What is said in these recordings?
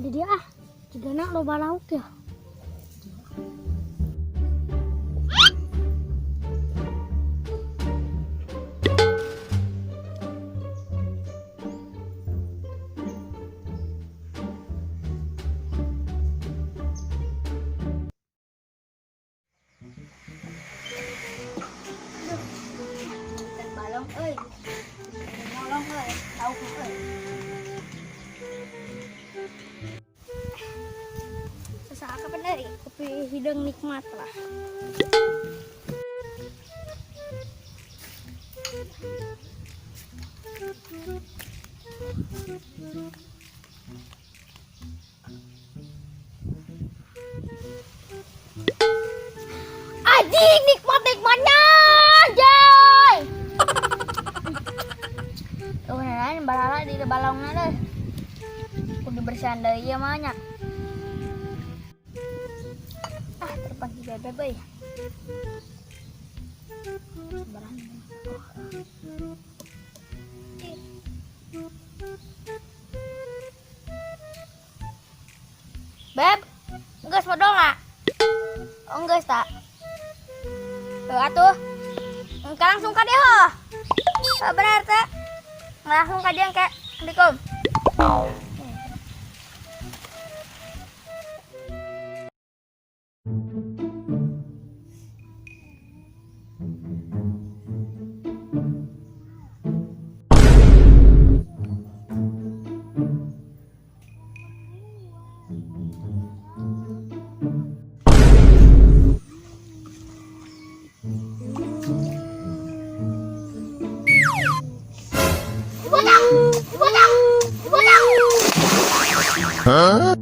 Jadi juga nak loba lauk ya. Balong, ơi, nolong, ơi, tahu, ơi. Sesaat kapan dari kopi hidung nikmat lah. Anjing nikmatnya, Jay. Tuh nenek balala di balongnya deh. Kudu bersihan dari ieu mah nya. Terpagi bebe ya. Beb, geus modal nggak? Oh geus tak? Tuh atuh, engka langsung ka dieu. Bener teh, langsung ka dieu engke. Assalamualaikum. Hah?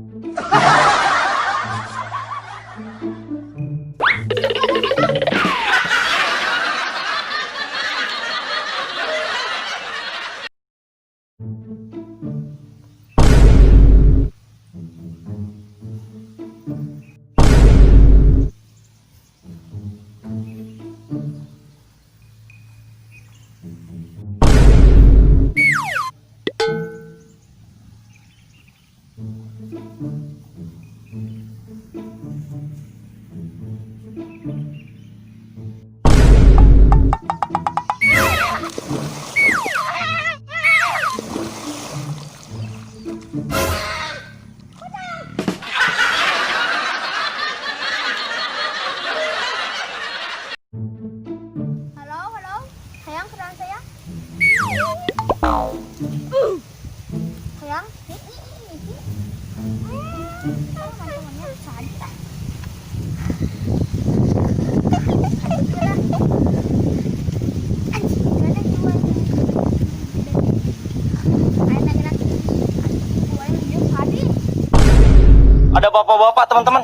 Ada bapak-bapak teman-teman.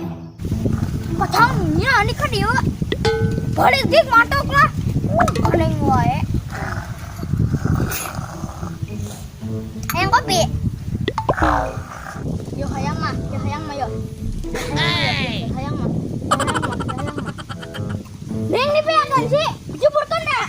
Pocongnya ini kan dia. Politik mantok lah. Koneng wae. Hayang kopi. Yo hayang mah yo. Hayang mah. Neng ni piakan sih. Jebur tunda.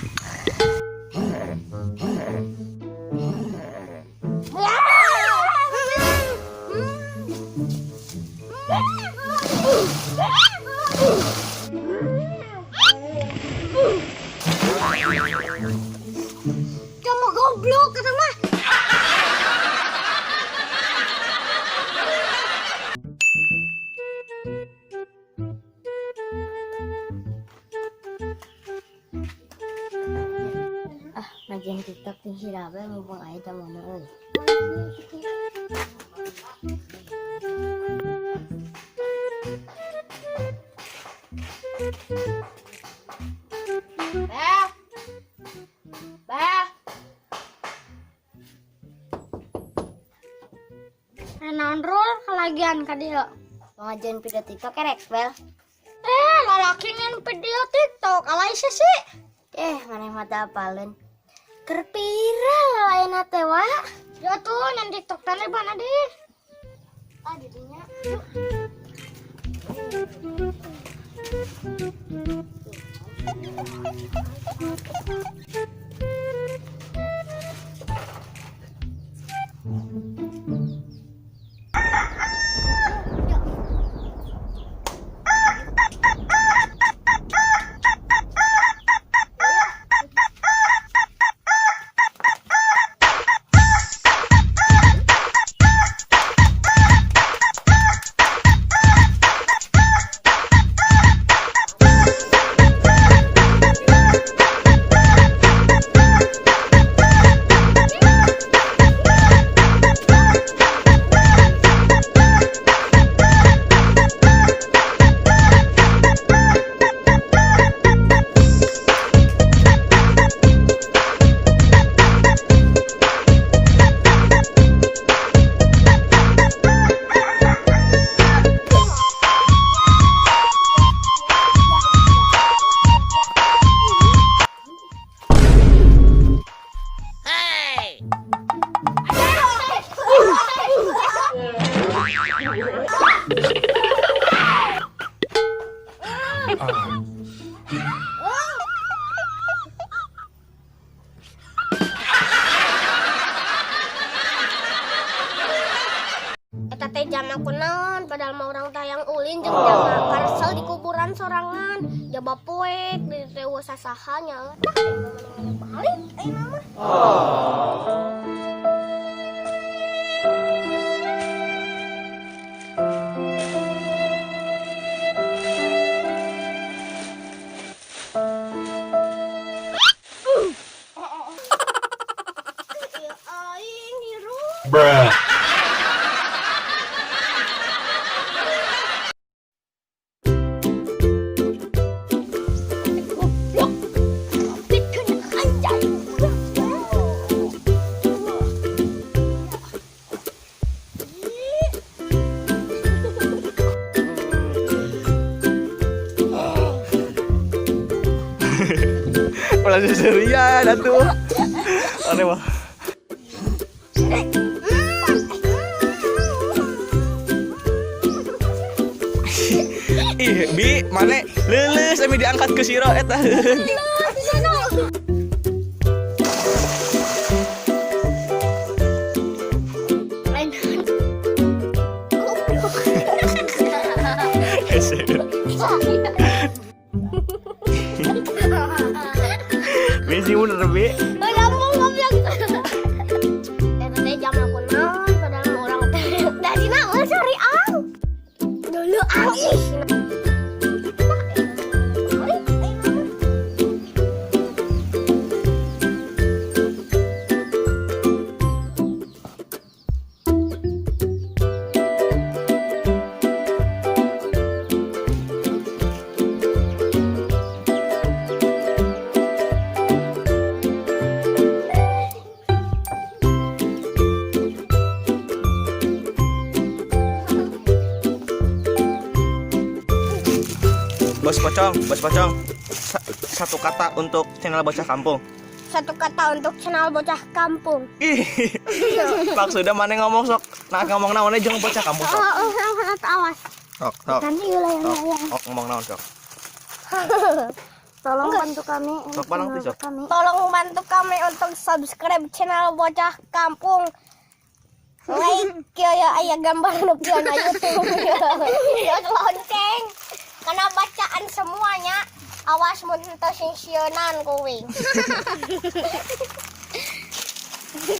Kamu goblok kata mah. Ngajian TikTok nih sirabe mumpung aya teman euy. Naon kalagian ka dieu. Ngajian video TikTok erek bel. Lalaki ngan video TikTok alai sih. Maneh mata apaleun. Kerpira lain teh wa. Ya tuh nanti TikTok tane bana deh. Ah didinya. Eta teh jama kunaon padahal mah urang teh yang ulin jeung jama karsel di kuburan sorangan jaba poek di teh sasahanya balik ayeuna mah. Aing hirup. Bruh. Malah serian atuh. Aneh mah. Ih, Bi, mane leuleus ami diangkat ke siro eta. Besi bener, Bi. Lambung goblok. Eta teh jam aku naon padahal mah urang teh dari naon sari ang. Dulu ang ih. Bos Pocong, satu kata untuk channel Bocah Kampung. Satu kata untuk channel Bocah Kampung. Ih, maksudnya mana ngomong sok, nah ngomong naonnya jangan Bocah Kampung sok. Awas. Sok. Kan ieu lah. Sok ngomong naon sok. Tolong bantu kami. Sok barang tuh sok. Tolong bantu kami untuk subscribe channel Bocah Kampung. Like ya aya gambar nu pieu na YouTube. Ya lonceng. Karena bacaan semuanya. Awas mun henteu sing sieunan kuing.